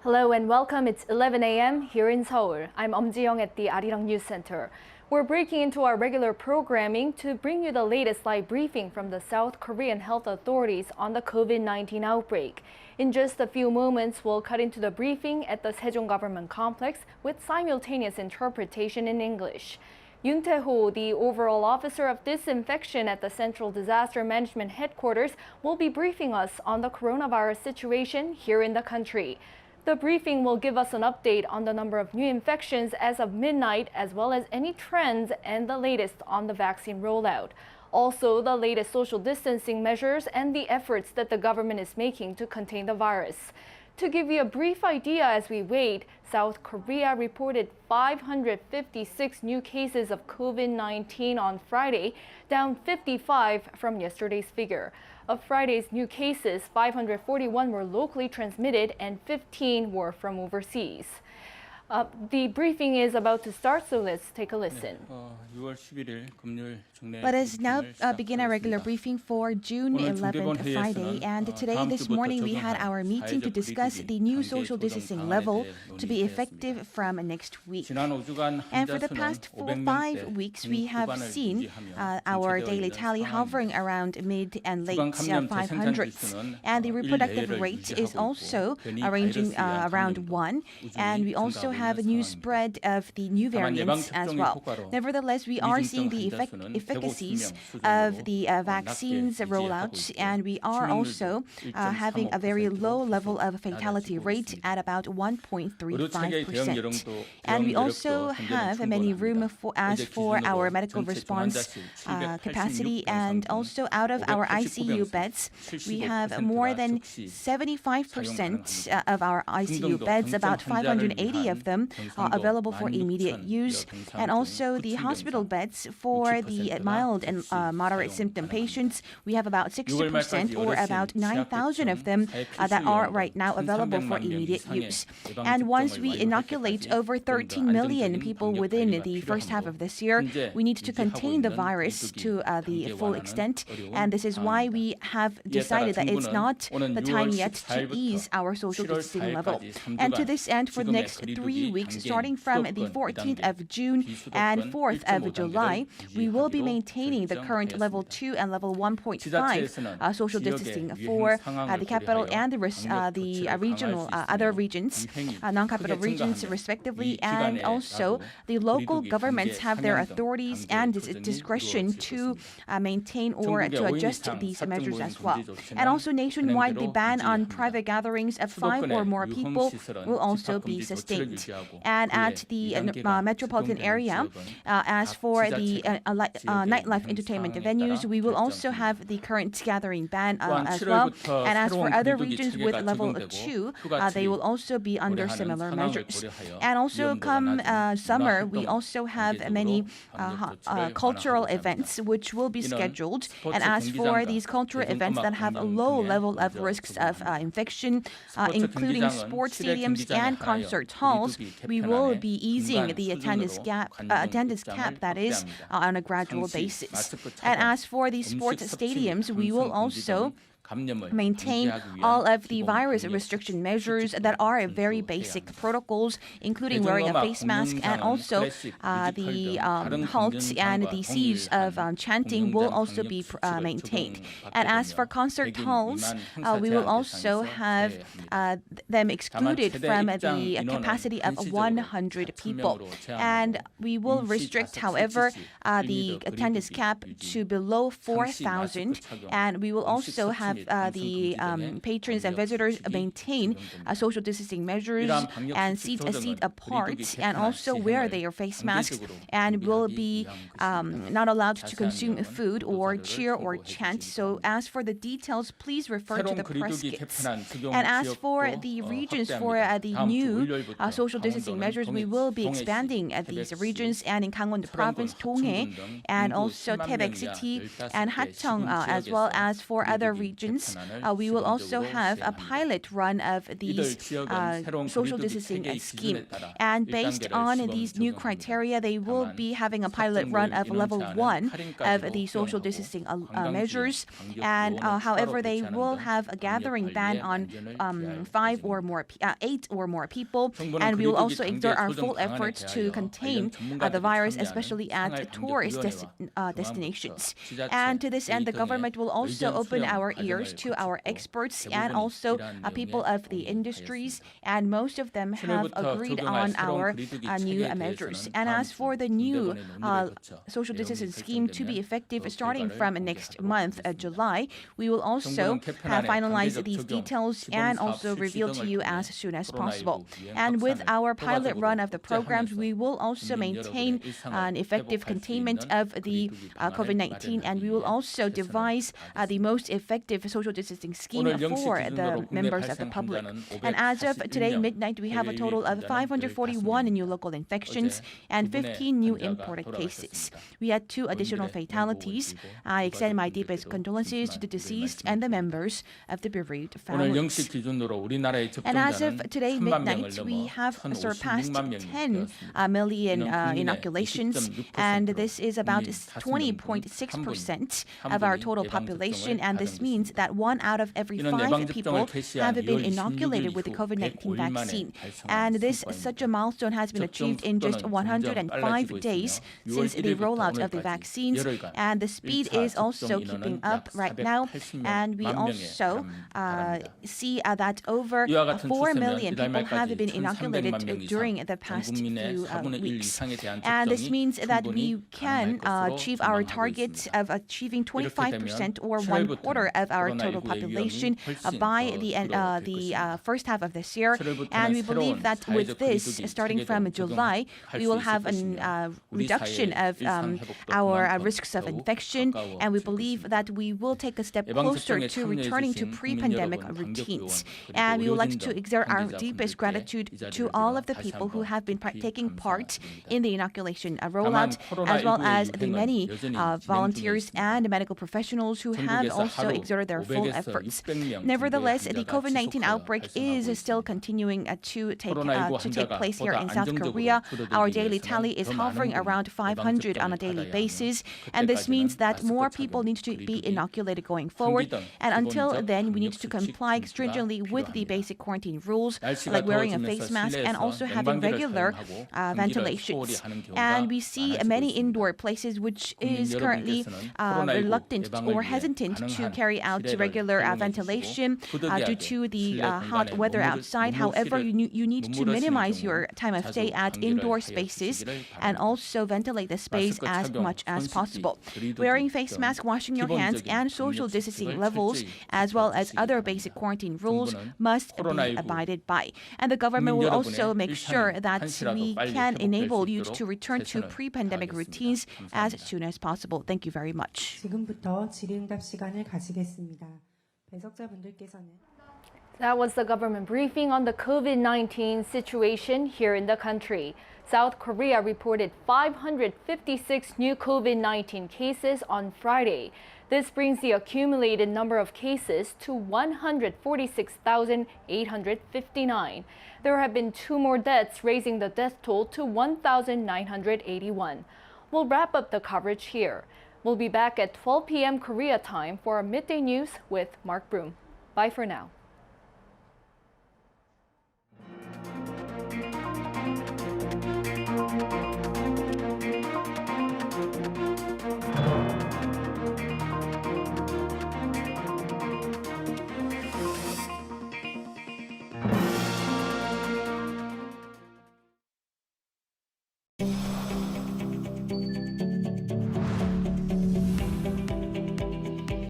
Hello and welcome. It's 11 a.m. here in Seoul. I'm Ji-young at the Arirang News Center. We're breaking into our regular programming to bring you the latest live briefing from the South Korean health authorities on the COVID-19 outbreak. In just a few moments, we'll cut into the briefing at the Sejong Government Complex with simultaneous interpretation in English. Yoon Tae-ho, the overall officer of disinfection at the Central Disaster Management Headquarters, will be briefing us on the coronavirus situation here in the country. The briefing will give us an update on the number of new infections as of midnight, as well as any trends and the latest on the vaccine rollout. Also, the latest social distancing measures and the efforts that the government is making to contain the virus. To give you a brief idea as we wait, South Korea reported 556 new cases of COVID-19 on Friday, down 55 from yesterday's figure. Of Friday's new cases, 541 were locally transmitted and 15 were from overseas. The briefing is about to start, so let's take a listen. Let us now begin our regular briefing for June 11th, Friday. And today, this morning, we had our meeting to discuss the new social distancing level to be effective from next week. And for the past 5 weeks, we have seen our daily tally hovering around mid and late 500s. And the reproductive rate is also ranging around 1. And we also have a new spread of the new variants as well. Nevertheless, we are seeing the efficacies of the vaccines rollout, and we are also having a very low level of fatality rate at about 1.35%. And we also have many room for our medical response capacity, and also out of our ICU beds, we have more than 75% of our ICU beds, about 580 of them available for immediate use, and also the hospital beds for the mild and moderate symptom patients. We have about 60% or about 9,000 of them that are right now available for immediate use. And once we inoculate over 13 million people within the first half of this year, we need to contain the virus to the full extent. And this is why we have decided that it's not the time yet to ease our social distancing level. And to this end, for the next 3 weeks, starting from the 14th of June and 4th of July, we will be maintaining the current level 2 and level 1.5 social distancing for the capital and the regional other regions, non-capital regions respectively, and also the local governments have their authorities and discretion to maintain or to adjust these measures as well. And also nationwide, the ban on private gatherings of 5 or more people will also be sustained. And at the metropolitan area, as for the nightlife entertainment venues, we will also have the current gathering ban as well. And as for other regions with level 2, they will also be under similar measures. And also come summer, we also have many cultural events which will be scheduled. And as for these cultural events that have a low level of risks of infection, including sports stadiums and concert halls, we will be easing the attendance cap that is on a gradual basis. And as for the sports stadiums, we will also maintain all of the virus restriction measures that are very basic protocols, including wearing a face mask, and also the halts and the cease of chanting will also be maintained. And as for concert halls, we will also have them excluded from the capacity of 100 people. And we will restrict, however, the attendance cap to below 4,000, and we will also have the patrons and visitors maintain social distancing measures and seat apart, and also wear their face masks, and will be not allowed to consume food or cheer or chant. So as for the details, please refer to the press kits. And as for the regions for the new social distancing measures, we will be expanding these regions, and in Gangwon Province, Donghae, and also Taebaek City and Hachjeong, as well as for other regions infections, we will also have a pilot run of these social distancing scheme. And based on these new criteria, they will be having a pilot run of level 1 of the social distancing measures. And however, they will have a gathering ban on 8 or more people. And we will also exert our full efforts to contain the virus, especially at tourist destinations. And to this end, the government will also open our ears to our experts and also people of the industries, and most of them have agreed on our new measures. And as for the new social distancing scheme to be effective starting from next month, July, we will also finalize these details and also reveal to you as soon as possible. And with our pilot run of the programs, we will also maintain an effective containment of the COVID-19, and we will also devise the most effective social distancing scheme for the members of the public. And as of today midnight, we have a total of 541 new local infections and 15 new imported cases. We had 2 additional fatalities. I extend my deepest condolences to the deceased and the members of the bereaved families. And as of today midnight, we have surpassed 10 million inoculations, and this is about 20.6% of our total population. And this means that 1 out of every 5 people have been inoculated with the COVID-19 vaccine. And such a milestone has been achieved in just 105 days since the rollout of the vaccines. And the speed is also keeping up right now. And we also see that over 4 million people have been inoculated during the past few weeks. And this means that we can achieve our target of achieving 25% or 1/4 of our total population by the first half of this year. And we believe that with this, starting from July, we will have a reduction of our risks of infection, and we believe that we will take a step closer to returning to pre-pandemic routines. And we would like to exert our deepest gratitude to all of the people who have been taking part in the inoculation rollout, as well as the many volunteers and medical professionals who have also exerted their full efforts. Nevertheless, the COVID-19 outbreak is still continuing to take place here in South Korea. Our daily tally is hovering around 500 on a daily basis, and this means that more people need to be inoculated going forward. And until then, we need to comply stringently with the basic quarantine rules, like wearing a face mask and also having regular ventilations. And we see many indoor places which is currently reluctant or hesitant to carry out regular ventilation due to the hot weather outside. However, you need to minimize your time of stay at indoor spaces and also ventilate the space as much as possible. Wearing face mask, washing your hands, and social distancing levels, as well as other basic quarantine rules, must be abided by. And the government will also make sure that we can enable you to return to pre-pandemic routines as soon as possible. Thank you very much. 지금부터 질의응답 시간을 가지겠습니다. 배석자분들께서는 That was the government briefing on the COVID-19 situation here in the country. South Korea reported 556 new COVID-19 cases on Friday. This brings the accumulated number of cases to 146,859. There have been 2 more deaths, raising the death toll to 1,981. We'll wrap up the coverage here. We'll be back at 12 p.m. Korea time for our midday news with Mark Broom. Bye for now.